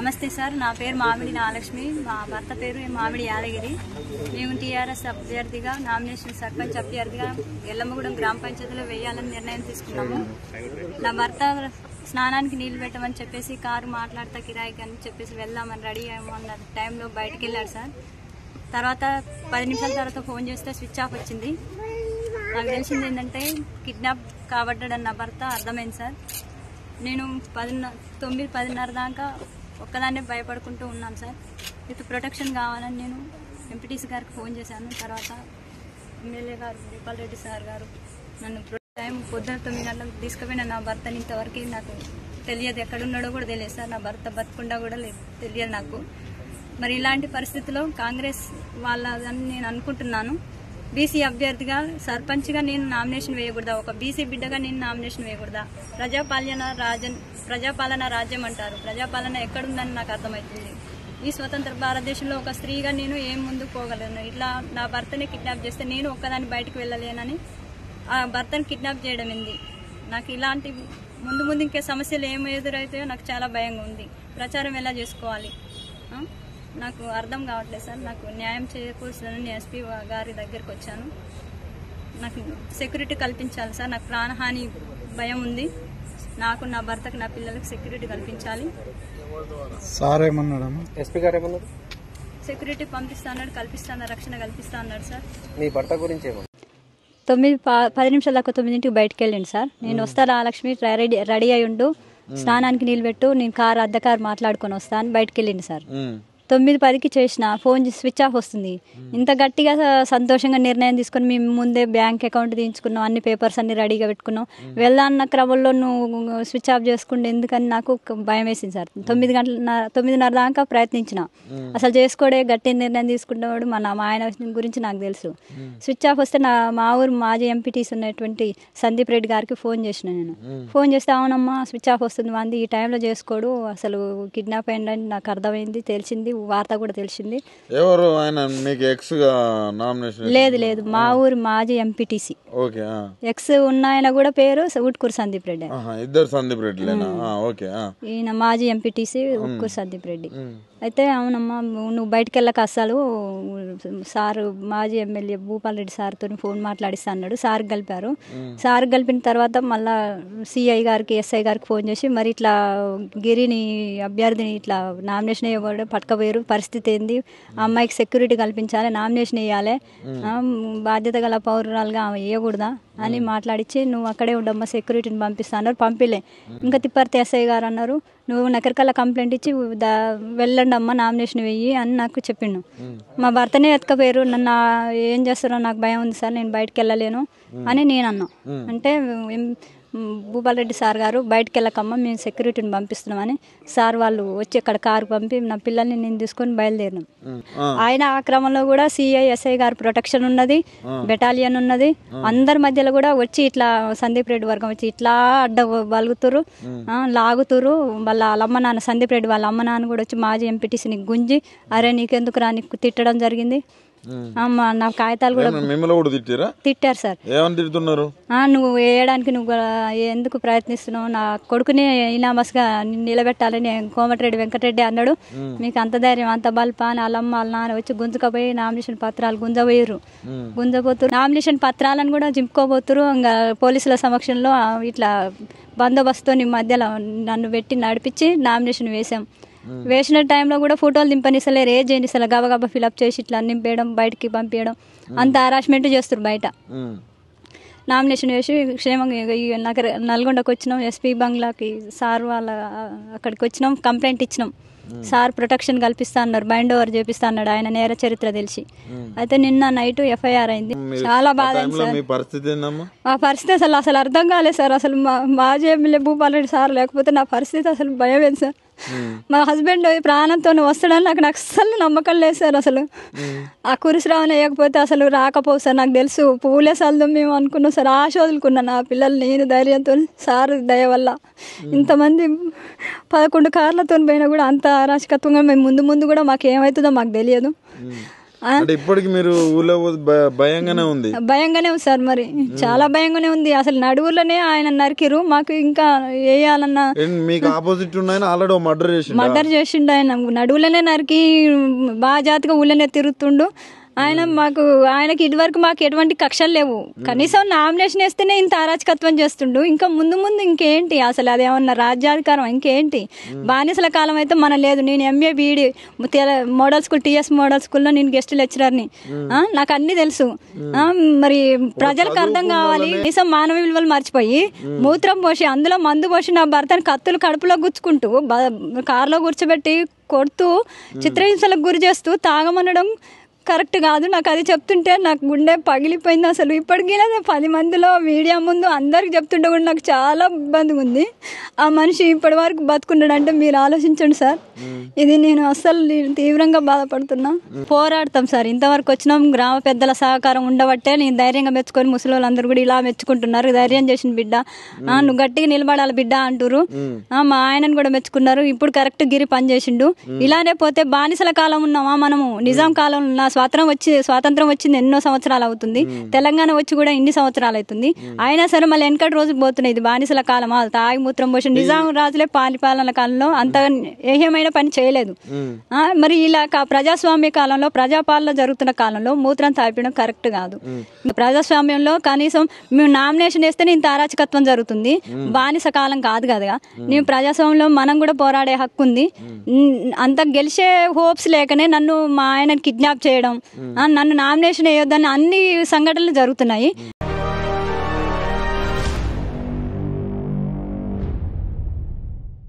నమస్తే సార్, నా పేరు మామిడి నాగలక్ష్మి, మా భర్త పేరు మామిడి యాదగిరి. మేము టీఆర్ఎస్ అభ్యర్థిగా నామినేషన్ సర్పంచ్ అభ్యర్థిగా ఎల్లమ్మగూడెం గ్రామ పంచాయతీలో వేయాలని నిర్ణయం తీసుకున్నాము. నా భర్త స్నానానికి నీళ్లు పెట్టమని చెప్పేసి కారు మాట్లాడతా కిరాయికి అని చెప్పేసి వెళ్దామని రెడీ అన్న టైంలో బయటకు వెళ్ళాడు సార్. తర్వాత 10 నిమిషాల తర్వాత ఫోన్ చేస్తే స్విచ్ ఆఫ్ వచ్చింది. నాకు తెలిసింది ఏంటంటే కిడ్నాప్ కాబడ్డాడని నా భర్త అర్థమైంది సార్. నేను 9-10:30 దాకా ఒక్కదాన్నే భయపడుకుంటూ ఉన్నాను సార్. విత్ ప్రొటెక్షన్ కావాలని నేను ఎంపీటీసీ గారికి ఫోన్ చేశాను. తర్వాత ఎమ్మెల్యే గారు దీపాల్ రెడ్డి సార్ గారు నన్ను టైం పొద్దున 9 గంటలకు తీసుకుపోయిన నా భర్తని ఇంతవరకు నాకు తెలియదు, ఎక్కడున్నాడో కూడా తెలియదు సార్. నా భర్త బతుకుండా కూడా తెలియదు నాకు. మరి ఇలాంటి పరిస్థితిలో కాంగ్రెస్ వాళ్ళని నేను అనుకుంటున్నాను. బీసీ అభ్యర్థిగా సర్పంచ్గా నేను నామినేషన్ వేయకూడదా? ఒక బీసీ బిడ్డగా నేను నామినేషన్ వేయకూడదా? ప్రజాపాలన రాజ్యం అంటారు. ప్రజాపాలన ఎక్కడుందని నాకు అర్థమవుతుంది. ఈ స్వతంత్ర భారతదేశంలో ఒక స్త్రీగా నేను ఏం ముందుకు పోగలను? ఇట్లా నా భర్తని కిడ్నాప్ చేస్తే నేను ఒక్కదాన్ని బయటకు వెళ్ళలేనని ఆ భర్తను కిడ్నాప్ చేయడం ఏంది? నాకు ఇలాంటి ముందు ఇంకే సమస్యలు ఏమి ఎదురైతాయో నాకు చాలా భయంగా ఉంది. ప్రచారం ఎలా చేసుకోవాలి నాకు అర్థం కావట్లేదు సార్. నాకు న్యాయం చేకూర్చాలని ఎస్పీ గారి దగ్గరికి వచ్చాను. నాకు సెక్యూరిటీ కల్పించాలి సార్. నాకు ప్రాణహాని భయం ఉంది. నాకు, నా భర్తకు, నా పిల్లలకు సెక్యూరిటీ కల్పించాలి. సార్ ఏమన్నాడు? ఎస్పీ గారు ఏమన్నారు? సెక్యూరిటీ పంపిస్తాడు, కల్పిస్తాను, రక్షణ కల్పిస్తా అన్నాడు సార్. మీ భర్త గురించి ఏమన్నా? 10 నిమిషాల దాకా 9ంటికి బయటకు వెళ్ళండి సార్. నేను వస్తా లక్ష్మి రెడీ అయి ఉండు, స్నానానికి నీళ్ళు పెట్టు, నేను అద్దె కారు మాట్లాడుకొని వస్తాను బయటకు వెళ్ళింది సార్. 9:10కి చేసిన ఫోన్ స్విచ్ ఆఫ్ వస్తుంది. ఇంత గట్టిగా సంతోషంగా నిర్ణయం తీసుకుని మేము ముందే బ్యాంక్ అకౌంట్ తీయించుకున్నాం, అన్ని పేపర్స్ అన్ని రెడీగా పెట్టుకున్నాం. వెళ్ళాలన్న క్రమంలో నువ్వు స్విచ్ ఆఫ్ చేసుకుంటే ఎందుకని నాకు భయం వేసింది సార్. 9:30 దాకా ప్రయత్నించిన. అసలు చేసుకోడే గట్టి నిర్ణయం తీసుకున్నవాడు మా ఆయన గురించి నాకు తెలుసు. స్విచ్ ఆఫ్ వస్తే మా ఊరు మాజీ ఎంపీటీస్ ఉన్నటువంటి సందీప్ రెడ్డి గారికి ఫోన్ చేసిన నేను. ఫోన్ చేస్తే అవునమ్మా స్విచ్ ఆఫ్ వస్తుంది, మంది ఈ టైంలో చేసుకోడు, అసలు కిడ్నాప్ అయిందని నాకు అర్థమైంది, తెలిసింది, వార్త కూడా తెలిసింది. ఎవరు ఆయన? మీకు ఎక్స్ గా నామినేషన్? లేదు, మా ఊరు మాజీ ఎంపీటీసీ. ఓకే. ఎక్స్ ఉన్న ఆయన కూడా పేరు ఉట్కూరు సందీప్ రెడ్డి. ఇద్దరు సందీప్ రెడ్డిలేనా? ఓకే. ఈయన మాజీ ఎంపీటీసీ ఉట్కూరు సందీప్ రెడ్డి. అయితే అవునమ్మా నువ్వు బయటకు వెళ్ళక అసలు సారు మాజీ ఎమ్మెల్యే భూపాల్ రెడ్డి సార్తో ఫోన్ మాట్లాడిస్తా అన్నాడు. సార్కి కలిపారు. సార్కి కలిపిన తర్వాత మళ్ళా సిఐ గారికి ఎస్ఐ గారికి ఫోన్ చేసి మరి ఇట్లా గిరిని అభ్యర్థిని ఇట్లా నామినేషన్ వేయకూడదు, పట్టుకపోయారు, పరిస్థితి ఏంది, ఆ అమ్మాయికి సెక్యూరిటీ కల్పించాలి, నామినేషన్ వేయాలి, బాధ్యత గల పౌరురాలుగా ఆమె వేయకూడదా అని మాట్లాడిచ్చి నువ్వు అక్కడే ఉండమ్మా సెక్యూరిటీని పంపిస్తా అన్నారు. పంపిలే. ఇంకా తిప్పర్తి ఎస్ఐ గారు అన్నారు నువ్వు నకరికల్లా కంప్లైంట్ ఇచ్చి వెళ్ళండి అమ్మ నామినేషన్ వెయ్యి అని నాకు చెప్పిండు. మా భర్తనే ఎత్తుకపోయారు. నన్ను ఏం చేస్తారో నాకు భయం ఉంది సార్, నేను బయటకు వెళ్ళలేను అని నేను అన్నా. అంటే భూపాల్ రెడ్డి సార్ గారు బయటకు వెళ్ళకమ్మా మేము సెక్యూరిటీని పంపిస్తున్నామని సార్ వాళ్ళు వచ్చి అక్కడ కారు పంపి నా పిల్లల్ని నేను తీసుకొని బయలుదేరినాం. ఆయన ఆ క్రమంలో కూడా సిఐ ఎస్ఐ గారు ప్రొటెక్షన్ ఉన్నది, బెటాలియన్ ఉన్నది. అందరి మధ్యలో కూడా వచ్చి ఇట్లా సందీప్ రెడ్డి వర్గం వచ్చి ఇట్లా అడ్డ బలుగుతురు, లాగుతురు. వాళ్ళ అమ్మ నాన్న సందీప్ రెడ్డి వాళ్ళ అమ్మ నాన్న కూడా వచ్చి మాజీ ఎంపీటీసీని గుంజి అరే నీకెందుకు రా నీకు తిట్టడం జరిగింది. నా కాగితాలు కూడా తిట్టారు సార్. తిడుతున్నారు? నువ్వు వేయడానికి నువ్వు ఎందుకు ప్రయత్నిస్తున్నావు, నా కొడుకుని ఇనామస్గా నిలబెట్టాలని కోమటిరెడ్డి వెంకటరెడ్డి అన్నాడు. మీకు అంత ధైర్యం అంత బల్పా అని వాళ్ళమ్మ వాళ్ళ నాన్న వచ్చి గుంజుకపోయి నామినేషన్ పత్రాలు గుంజపోయారు. గుంజపోతురు, నామినేషన్ పత్రాలను కూడా జింపుకోబోతురు. ఇంకా పోలీసుల సమక్షంలో ఇట్లా బందోబస్తుతో మధ్యలో నన్ను పెట్టి నడిపించి నామినేషన్ వేసాం. వేసిన టైంలో కూడా ఫోటోలు దింపనిస్తలేరు, ఏం చేయనిస్తలే, గబగబా ఫిలప్ చేసి ఇట్లా నింపేయడం, బయటికి పంపించడం, అంత హరాస్మెంట్ చేస్తారు బయట. నామినేషన్ వేసి క్షేమంగా నల్గొండకు వచ్చినాం, ఎస్పీ బంగ్లాకి సార్ వాళ్ళ అక్కడికి వచ్చినాం, కంప్లైంట్ ఇచ్చినాం. సార్ ప్రొటెక్షన్ కల్పిస్తా అన్నారు, బైండ్ ఓవర్ చేపిస్తా అన్నాడు ఆయన నేర చరిత్ర తెలిసి. అయితే నిన్న నైట్ ఎఫ్ఐఆర్ అయింది. చాలా బాధ అయింది సార్. ఆ పరిస్థితి అసలు అర్థం కాలేదు సార్. అసలు మాజీ ఎమ్మెల్యే భూపాల్ రెడ్డి సార్ లేకపోతే నా పరిస్థితి అసలు భయం సార్. మా హస్బెండ్ ప్రాణంతో వస్తాడని నాకు అస్సలు నమ్మకం లేదు సార్. అసలు ఆ కురిసిరావణ వేయకపోతే అసలు రాకపోవు సార్. నాకు తెలుసు పూలే సల్దాం మేము అనుకున్నాం సార్. ఆశ వదులుకున్నాను నా పిల్లలు నేను ధైర్యంతో. సార్ దయ వల్ల ఇంతమంది 11 కార్లతో పోయినా కూడా అంత అరాచకత్వంగా మేము ముందు కూడా మాకు ఏమవుతుందో మాకు తెలియదు. అంటే ఇప్పటికి మీరు ఊళ్ళో భయంగానే ఉంది? భయంగానే ఉంది సార్, మరి చాలా భయంగానే ఉంది. అసలు నడువులోనే ఆయన నరికిరు, మాకు ఇంకా వేయాలన్నా. మీకు ఆపోజిట్ ఉన్న ఆల్రెడీ మర్డర్ చేసిండు ఆయన, నడువులోనే నరికి బాగా జాతిగా ఊళ్ళోనే తిరుగుతుండు ఆయన. ఆయనకి ఇదివరకు మాకు ఎటువంటి కక్షలు లేవు, కనీసం నామినేషన్ వేస్తేనే ఇంత అరాచకత్వం చేస్తుండు. ఇంకా ముందు ముందు ఇంకేంటి అసలు, అదేమన్నా రాజ్యాధికారం ఇంకేంటి? బానిసల కాలం అయితే మన లేదు. నేను MA BEd model school, TS model స్కూల్లో నేను గెస్ట్ లెక్చరర్ని, నాకు అన్ని తెలుసు. మరి ప్రజలకు అర్థం కావాలి. కనీసం మానవ విలువలు మర్చిపోయి మూత్రం పోసి అందులో మందు పోసి నా భర్తను కత్తులు కడుపులో గుచ్చుకుంటూ కారులో కూర్చోబెట్టి కొడుతూ చిత్రహింసలకు గురి చేస్తూ తాగమనడం కరెక్ట్ కాదు. నాకు అది చెప్తుంటే నాకు గుండె పగిలిపోయింది. అసలు ఇప్పటికీ 10 మందిలో మీడియా ముందు అందరికి చెప్తుంటే కూడా నాకు చాలా ఇబ్బందిగా ఉంది. ఆ మనిషి ఇప్పటి వరకు బతుకున్నాడు అంటే మీరు ఆలోచించండి సార్. ఇది నేను అస్సలు తీవ్రంగా బాధపడుతున్నా. పోరాడతాం సార్, ఇంతవరకు వచ్చినాం. గ్రామ పెద్దల సహకారం ఉండబట్టే నేను ధైర్యంగా మెచ్చుకొని ముసలి వాళ్ళందరూ కూడా ఇలా మెచ్చుకుంటున్నారు. ధైర్యం చేసిన బిడ్డ, నువ్వు గట్టిగా నిలబడాలి బిడ్డ అంటారు. మా ఆయనను కూడా మెచ్చుకున్నారు. ఇప్పుడు కరెక్ట్ గిరి పని చేసిండు. ఇలానే పోతే బానిసల కాలం ఉన్నామా మనము? నిజాం కాలం ఉన్న స్వాతంత్రం వచ్చింది ఎన్నో సంవత్సరాలు అవుతుంది. తెలంగాణ వచ్చి కూడా ఇన్ని సంవత్సరాలు అవుతుంది. అయినా సరే మళ్ళీ వెనకటి రోజులు పోతున్నాయి. ఇది బానిసల కాలం, తాగి మూత్రం పోసి నిజాం రాజులే పాలన కాలంలో అంత ఏహ్యమైన పని చేయలేదు. మరి ఇలా ప్రజాస్వామ్య కాలంలో, ప్రజాపాలన జరుగుతున్న కాలంలో మూత్రం తాపడం కరెక్ట్ కాదు. ప్రజాస్వామ్యంలో కనీసం మేము నామినేషన్ వేస్తేనే ఇంత అరాచకత్వం జరుగుతుంది. బానిస కాలం కాదు కదా. నేను ప్రజాస్వామ్యంలో మనం కూడా పోరాడే హక్కు ఉంది. అంత గెలిచే హోప్స్ లేకనే నన్ను మా ఆయన కిడ్నాప్ చేయడం, నన్ను నామినేషన్ వేయొద్దని అన్ని సంఘటనలు జరుగుతున్నాయి.